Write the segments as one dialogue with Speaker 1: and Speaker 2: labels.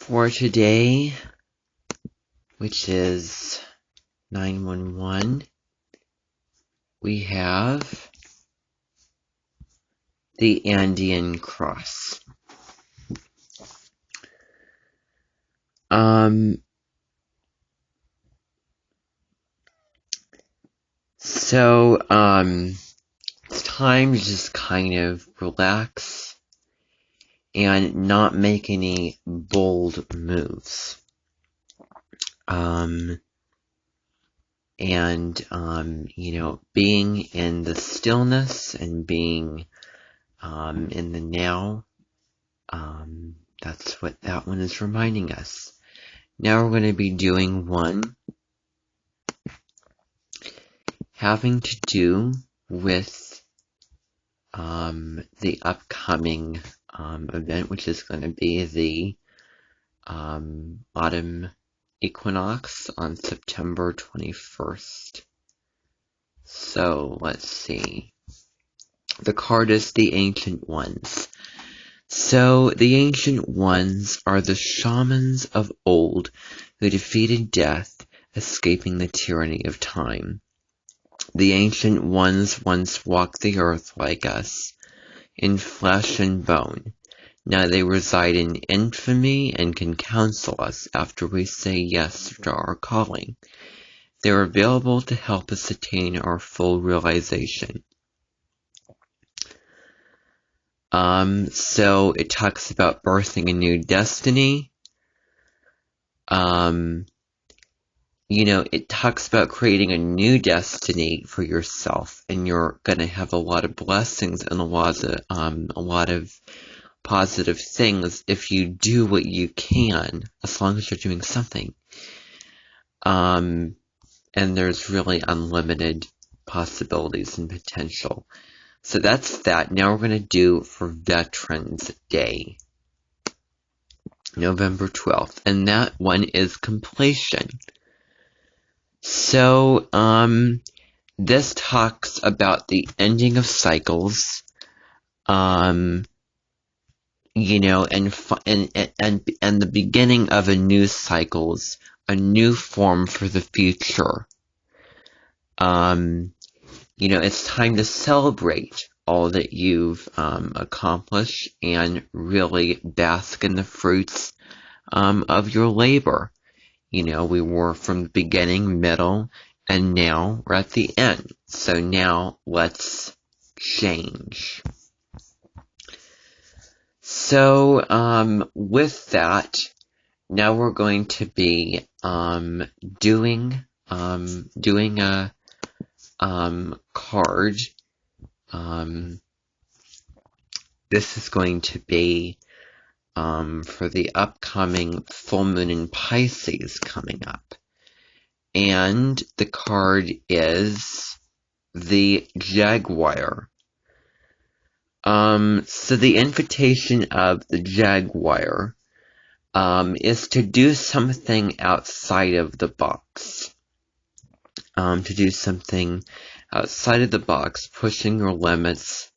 Speaker 1: for today, which is 911, we have the Andean Cross. It's time to just kind of relax and not make any bold moves. Being in the stillness and being in the now, that's what that one is reminding us. Now we're going to be doing one having to do with the upcoming event, which is going to be the autumn equinox on September 21st. So let's see. The card is the Ancient Ones. So the Ancient Ones are the shamans of old who defeated death, escaping the tyranny of time. The Ancient Ones once walked the earth like us, in flesh and bone. Now they reside in infamy and can counsel us after we say yes to our calling. They are available to help us attain our full realization. So it talks about birthing a new destiny. It talks about creating a new destiny for yourself, and you're gonna have a lot of blessings and a lot of positive things if you do what you can, as long as you're doing something. And there's really unlimited possibilities and potential. So that's that. Now we're gonna do for Veterans Day, November 12th, and that one is completion. So, this talks about the ending of cycles, and the beginning of a new cycles, a new form for the future. It's time to celebrate all that you've accomplished and really bask in the fruits of your labor. We were from the beginning, middle, and now we're at the end. So now let's change. So with that, now we're going to be doing a card. This is going to be for the upcoming full moon in Pisces coming up. And the card is the Jaguar. So the invitation of the Jaguar is to do something outside of the box. To do something outside of the box, pushing your limits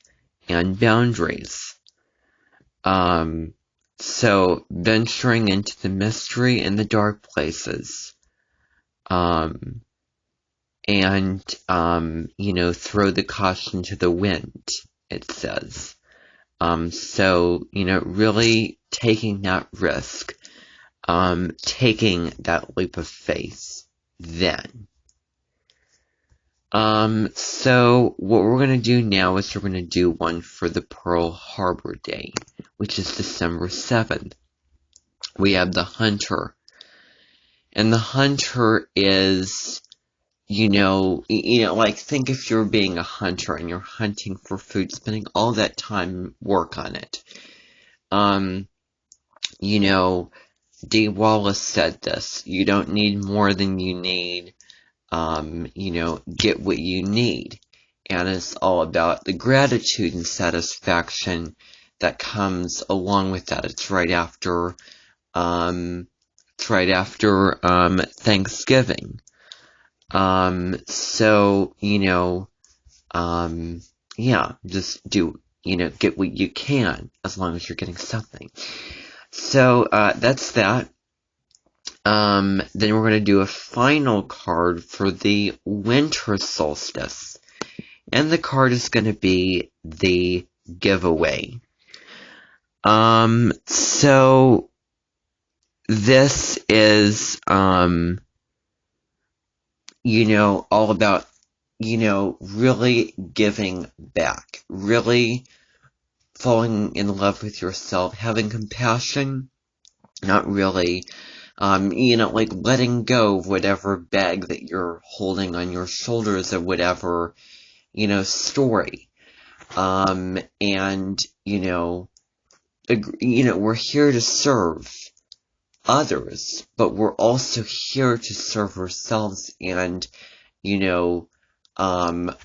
Speaker 1: and boundaries. So venturing into the mystery and the dark places. Throw the caution to the wind, it says. Really taking that risk, taking that leap of faith then. So what we're going to do now is we're going to do one for the Pearl Harbor Day, which is December 7th. We have the Hunter. And the Hunter is, think if you're being a hunter and you're hunting for food, spending all that time work on it. Dee Wallace said this, you don't need more than you need. Get what you need. And it's all about the gratitude and satisfaction that comes along with that. It's right after Thanksgiving. Just do, get what you can, as long as you're getting something. So, that's that. Then we're going to do a final card for the winter solstice. And the card is going to be the giveaway. So this is, all about, really giving back, really falling in love with yourself, having compassion, not really, like letting go of whatever bag that you're holding on your shoulders or whatever, story. And, we're here to serve others, but we're also here to serve ourselves and,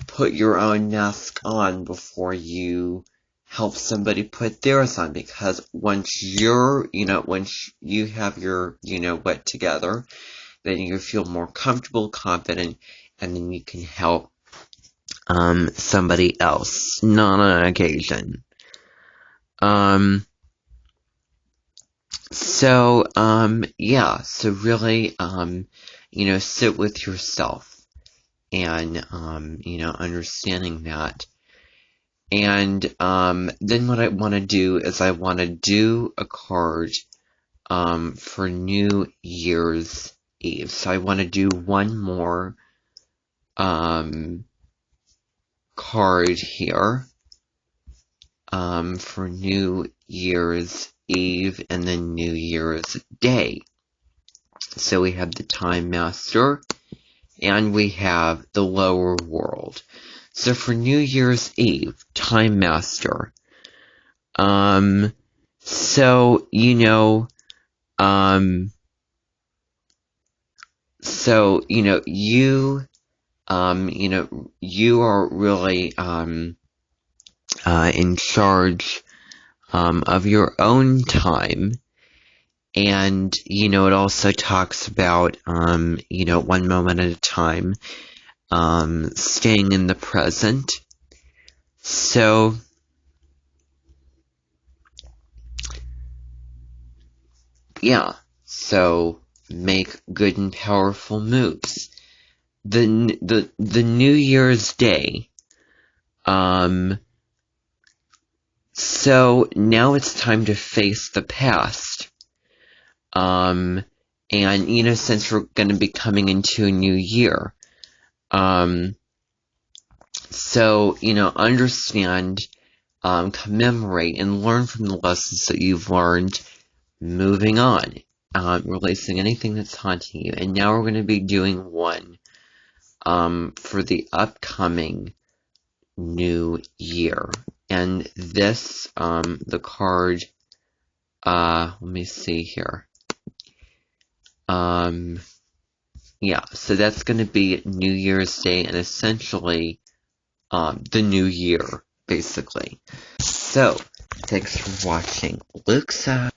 Speaker 1: put your own mask on before you help somebody put theirs on, because once once you have your, what together, then you feel more comfortable, confident, and then you can help, somebody else, not on occasion. So really, sit with yourself and, understanding that. And, then what I want to do is I want to do a card, for New Year's Eve. So I want to do one more, card here, for New Year's Eve and then New Year's Day. So we have the Time Master and we have the Lower World. So for New Year's Eve, Time Master. You are really, in charge, of your own time. And, it also talks about, one moment at a time, staying in the present. So, so make good and powerful moves. The New Year's Day, so now it's time to face the past. And, since we're going to be coming into a new year, understand, commemorate, and learn from the lessons that you've learned, moving on, releasing anything that's haunting you. And now we're going to be doing one, for the upcoming new year. And this, the card, let me see here. So that's going to be New Year's Day and essentially, the new year, basically. So, thanks for watching. Luke's out.